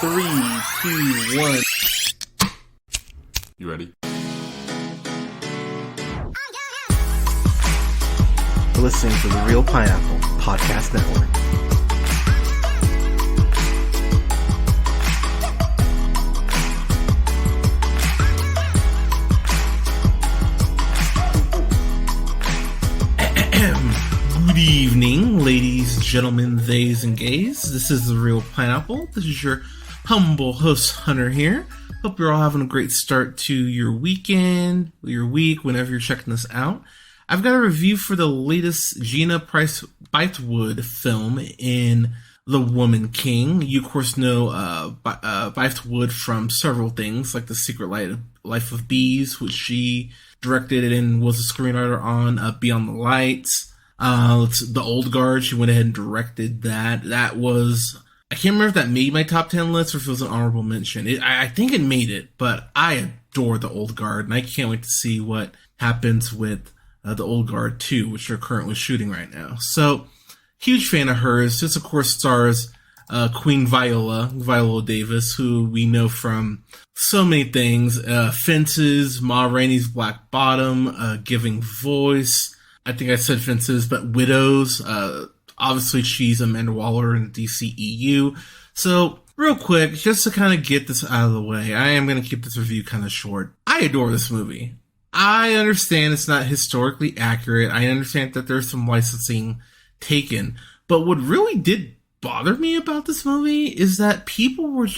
Three, two, one. You ready? You're listening to the Real Pineapple Podcast Network. Good evening, ladies, gentlemen, theys, and gays. This is the Real Pineapple. This is your humble host, Hunter, here. Hope you're all having a great start to your weekend, your week, whenever you're checking this out. I've got a review for the latest Gina Prince Bythewood film in The Woman King. You, of course, know Bythewood from several things, like The Secret Life of Bees, which she directed and was a screenwriter on, Beyond the Lights. The Old Guard, she went ahead and directed that. That was, I can't remember if that made my top 10 list or if it was an honorable mention. I think it made it, but I adore The Old Guard, and I can't wait to see what happens with The Old Guard 2, which they're currently shooting right now. So, huge fan of hers. This, of course, stars Queen Viola Davis, who we know from so many things. Fences, Ma Rainey's Black Bottom, Giving Voice. I think I said Fences, but Widows. Obviously, she's Amanda Waller in the DCEU. So, real quick, just to kind of get this out of the way, I am going to keep this review kind of short. I adore this movie. I understand it's not historically accurate. I understand that there's some licensing taken. But what really did bother me about this movie is that people were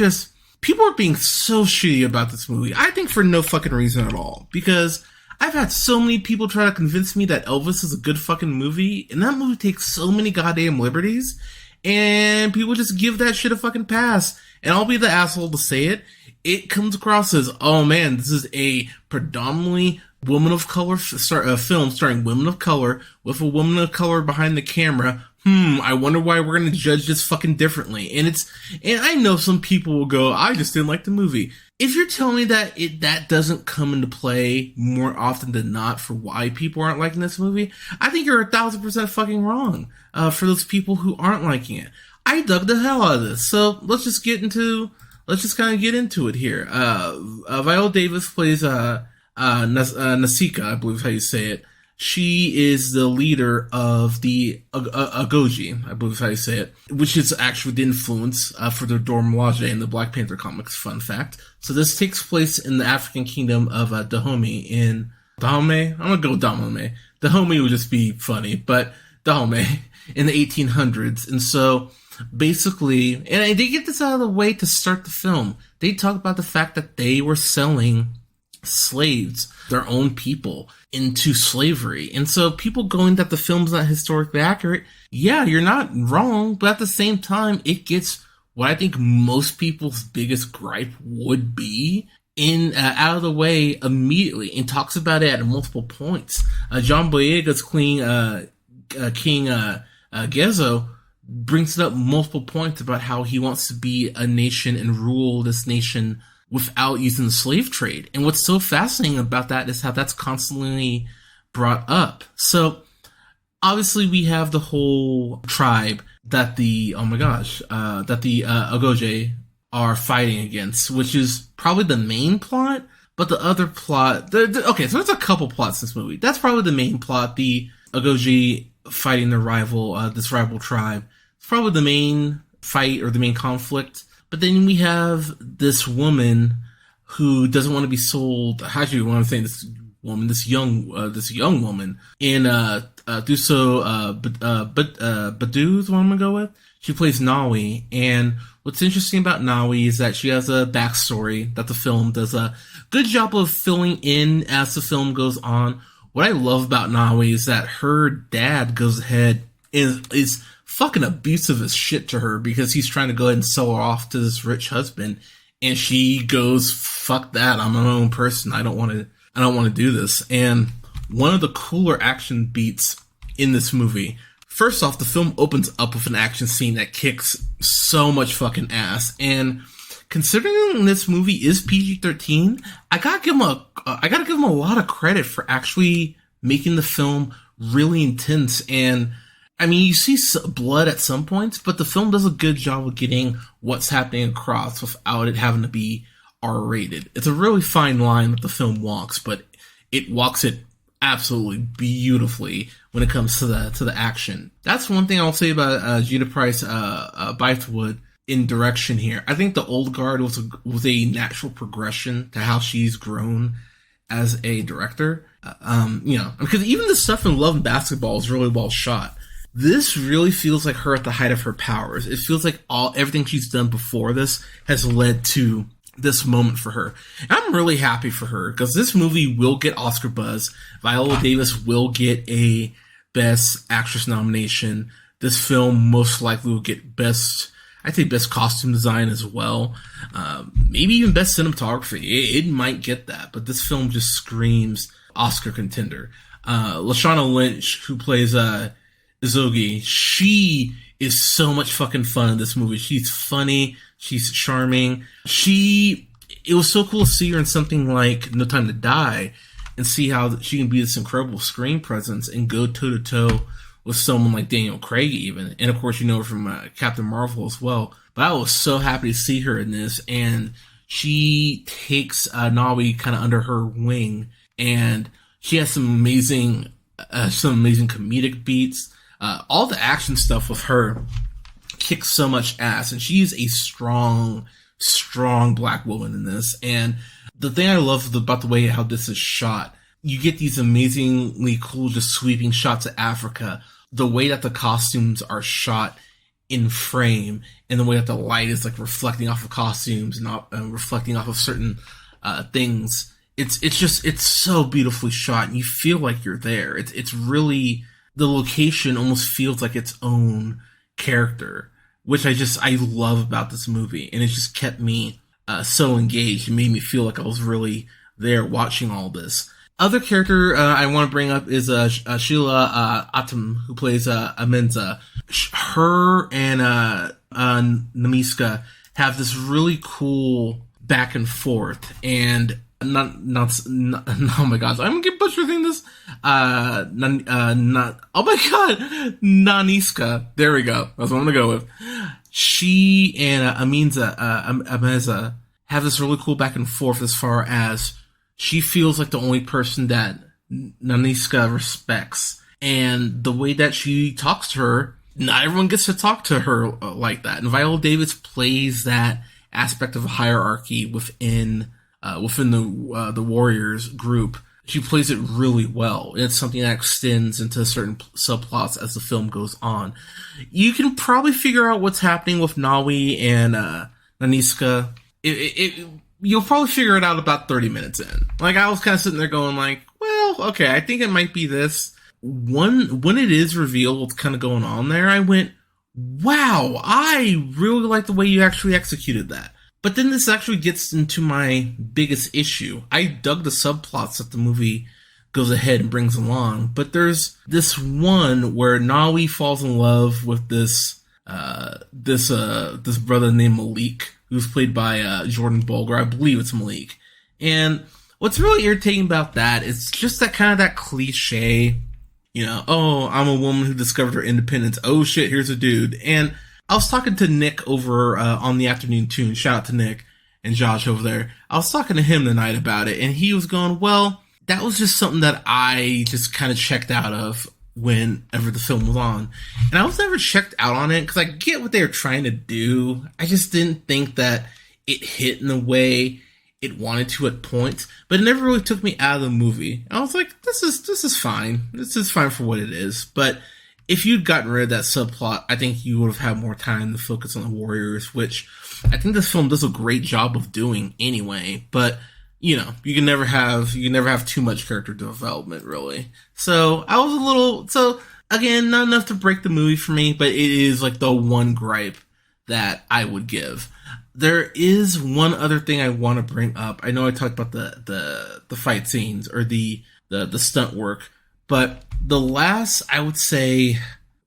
being so shitty about this movie. I think for no fucking reason at all. Because I've had so many people try to convince me that Elvis is a good fucking movie, and that movie takes so many goddamn liberties, and people just give that shit a fucking pass. And I'll be the asshole to say it. It comes across as, oh man, this is a predominantly woman of color film starring women of color with a woman of color behind the camera. I wonder why we're going to judge this fucking differently. And I know some people will go, I just didn't like the movie. If you're telling me that that doesn't come into play more often than not for why people aren't liking this movie, I think you're 1000% fucking wrong, for those people who aren't liking it. I dug the hell out of this. So let's just kind of get into it here. Viola Davis plays, Nausicaa, I believe is how you say it. She is the leader of the Agoge, I believe is how you say it, which is actually the influence for the Dora Milaje in the Black Panther comics, fun fact. So this takes place in the African kingdom of Dahomey Dahomey? I'm gonna go with Dahomey. Dahomey would just be funny, but Dahomey in the 1800s. And so basically, and they get this out of the way to start the film. They talk about the fact that they were selling slaves, their own people, into slavery. And so people going that the film's not historically accurate, yeah, you're not wrong, but at the same time, it gets what I think most people's biggest gripe would be out of the way immediately, and talks about it at multiple points. John Boyega's King Gezo brings it up multiple points about how he wants to be a nation and rule this nation without using the slave trade. And what's so fascinating about that is how that's constantly brought up. So, obviously we have the whole tribe that the Agoge are fighting against, which is probably the main plot, but the other plot, okay, so there's a couple plots in this movie. That's probably the main plot, the Agoge fighting their rival, this rival tribe. It's probably the main fight or the main conflict. But then we have this woman who doesn't want to be sold. How do you want to say this woman? This young woman in Thuso Badu is what I'm gonna go with. She plays Nawi, and what's interesting about Nawi is that she has a backstory that the film does a good job of filling in as the film goes on. What I love about Nawi is that her dad goes ahead and is fucking abusive as shit to her because he's trying to go ahead and sell her off to this rich husband, and she goes, fuck that, I'm my own person, I don't want to do this. And one of the cooler action beats in this movie, first off, the film opens up with an action scene that kicks so much fucking ass, and considering this movie is PG-13, I gotta give him a lot of credit for actually making the film really intense. And I mean, you see blood at some points, but the film does a good job of getting what's happening across without it having to be R-rated. It's a really fine line that the film walks, but it walks it absolutely beautifully when it comes to the action. That's one thing I'll say about Gina Price Bythewood in direction here. I think the Old Guard was a natural progression to how she's grown as a director. Because even the stuff in Love and Basketball is really well shot. This really feels like her at the height of her powers. It feels like everything she's done before this has led to this moment for her. And I'm really happy for her because this movie will get Oscar buzz. Viola Davis will get a Best Actress nomination. This film most likely will get Best Costume Design as well. Maybe even Best Cinematography. It might get that, but this film just screams Oscar contender. Lashana Lynch, who plays Izogi, she is so much fucking fun in this movie. She's funny. She's charming. It was so cool to see her in something like No Time to Die and see how she can be this incredible screen presence and go toe to toe with someone like Daniel Craig even. And of course, you know her from Captain Marvel as well. But I was so happy to see her in this, and she takes Nawi kind of under her wing, and she has some amazing comedic beats. All the action stuff with her kicks so much ass, and she's a strong black woman in this. And the thing I love about the way how this is shot, you get these amazingly cool, just sweeping shots of Africa. The way that the costumes are shot in frame, and the way that the light is like reflecting off of costumes and reflecting off of certain things. It's so beautifully shot, and you feel like you're there. It's really, the location almost feels like its own character, which I love about this movie, and it just kept me so engaged. It made me feel like I was really there watching all this. Other character I want to bring up is Sheila Atom, who plays Amenza. Her and Namiska have this really cool back and forth, and not oh my god, I'm gonna get butchered in this. Oh my god, Naniska. There we go. That's what I'm gonna go with. She and Ameza have this really cool back and forth as far as she feels like the only person that Naniska respects, and the way that she talks to her, not everyone gets to talk to her like that. And Viola Davis plays that aspect of a hierarchy within the Warriors group. She plays it really well. And it's something that extends into certain subplots as the film goes on. You can probably figure out what's happening with Nawi and Naniska. You'll probably figure it out about 30 minutes in. Like, I was kind of sitting there going like, well, okay, I think it might be this. When it is revealed what's kind of going on there, I went, wow, I really like the way you actually executed that. But then this actually gets into my biggest issue. I dug the subplots that the movie goes ahead and brings along, but there's this one where Nawi falls in love with this brother named Malik, who's played by Jordan Bolger. I believe it's Malik. And what's really irritating about that is just that kind of that cliche, oh, I'm a woman who discovered her independence. Oh shit, here's a dude. And I was talking to Nick over on the Afternoon Tune. Shout out to Nick and Josh over there. I was talking to him tonight about it, and he was going, well, that was just something that I just kind of checked out of whenever the film was on. And I was never checked out on it because I get what they were trying to do. I just didn't think that it hit in the way it wanted to at points, but it never really took me out of the movie. I was like, this is fine. This is fine for what it is. But if you'd gotten rid of that subplot, I think you would have had more time to focus on the Warriors, which I think this film does a great job of doing anyway. But you can never have too much character development, really. So I was again, not enough to break the movie for me, but it is like the one gripe that I would give. There is one other thing I want to bring up. I know I talked about the fight scenes or the stunt work, but the last, I would say,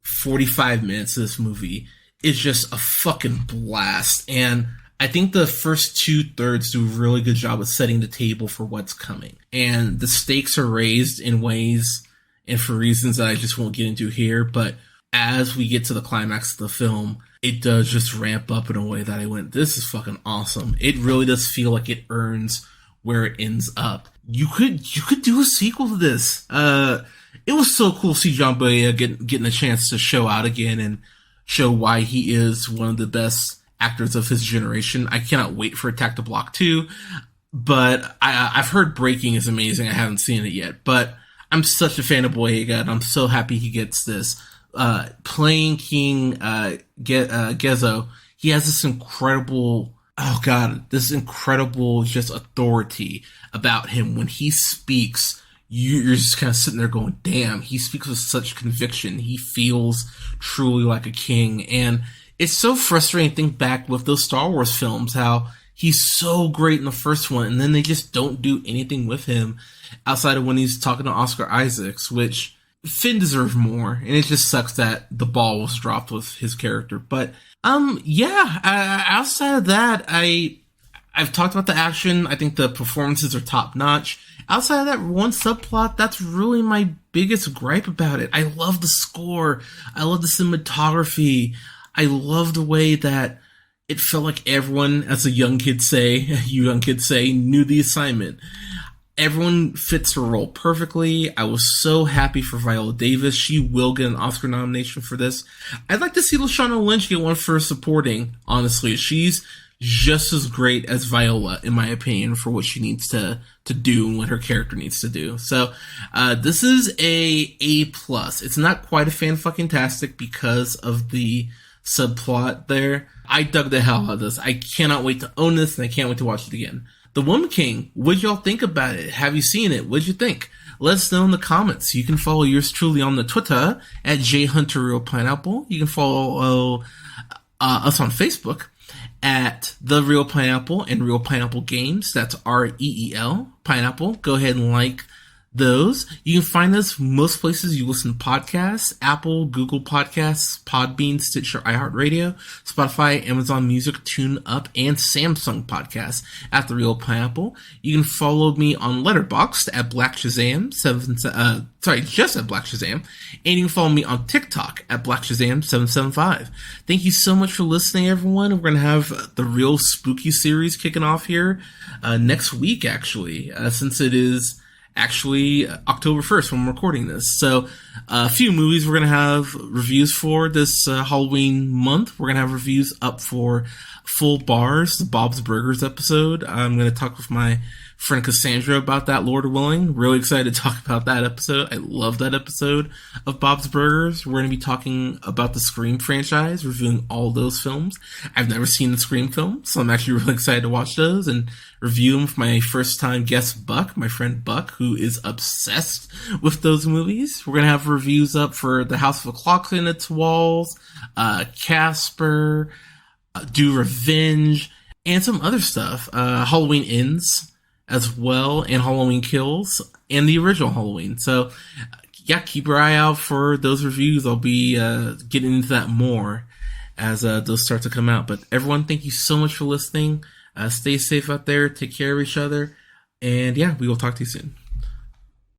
45 minutes of this movie is just a fucking blast. And I think the first 2/3 do a really good job of setting the table for what's coming. And the stakes are raised in ways and for reasons that I just won't get into here. But as we get to the climax of the film, it does just ramp up in a way that I went, this is fucking awesome. It really does feel like it earns where it ends up. You could do a sequel to this. It was so cool to see John Boyega getting a chance to show out again and show why he is one of the best actors of his generation. I cannot wait for Attack the Block 2, but I've heard Breaking is amazing. I haven't seen it yet, but I'm such a fan of Boyega, and I'm so happy he gets this. Playing King Gezo, he has this incredible, this incredible just authority about him. When he speaks, you're just kind of sitting there going, damn, he speaks with such conviction. He feels truly like a king. And it's so frustrating to think back with those Star Wars films, how he's so great in the first one, and then they just don't do anything with him outside of when he's talking to Oscar Isaacs, which Finn deserved more, and it just sucks that the ball was dropped with his character. But outside of that, I've talked about the action. I think the performances are top notch. Outside of that one subplot, that's really my biggest gripe about it. I love the score. I love the cinematography. I love the way that it felt like everyone, as you young kids say, knew the assignment. Everyone fits her role perfectly. I was so happy for Viola Davis. She will get an Oscar nomination for this. I'd like to see Lashana Lynch get one for supporting, honestly. She's just as great as Viola, in my opinion, for what she needs to do and what her character needs to do. So, this is a A+. It's not quite a fan-fucking-tastic because of the subplot there. I dug the hell out of this. I cannot wait to own this, and I can't wait to watch it again. The Woman King, what'd y'all think about it? Have you seen it? What'd you think? Let us know in the comments. You can follow yours truly on the Twitter at JHunterRealPineapple. You can follow us on Facebook at The Real Pineapple and Real Pineapple Games. That's REEL, Pineapple. Go ahead and like those. You can find us most places you listen to podcasts: Apple, Google Podcasts, Podbean, Stitcher, iHeartRadio, Spotify, Amazon Music, TuneUp, and Samsung Podcasts at The Real Pineapple. You can follow me on Letterboxd at Black Shazam, just at Black Shazam, and you can follow me on TikTok at Black Shazam 775. Thank you so much for listening, everyone. We're going to have the Real Spooky series kicking off here next week, actually, since it is actually October 1st when I'm recording this. So a few movies we're going to have reviews for this Halloween month. We're going to have reviews up for Full Bars, the Bob's Burgers episode. I'm going to talk with my friend Cassandra about that, Lord willing. Really excited to talk about that episode. I love that episode of Bob's Burgers. We're going to be talking about the Scream franchise, reviewing all those films. I've never seen the Scream films, so I'm actually really excited to watch those and review them for my first time guest Buck, my friend Buck, who is obsessed with those movies. We're going to have reviews up for The House of a Clock in Its Walls, Casper, Do Revenge, and some other stuff. Halloween Ends as well, and Halloween Kills, and the original Halloween. So, yeah, keep your eye out for those reviews. I'll be getting into that more as those start to come out. But everyone, thank you so much for listening. Stay safe out there. Take care of each other. And yeah, we will talk to you soon.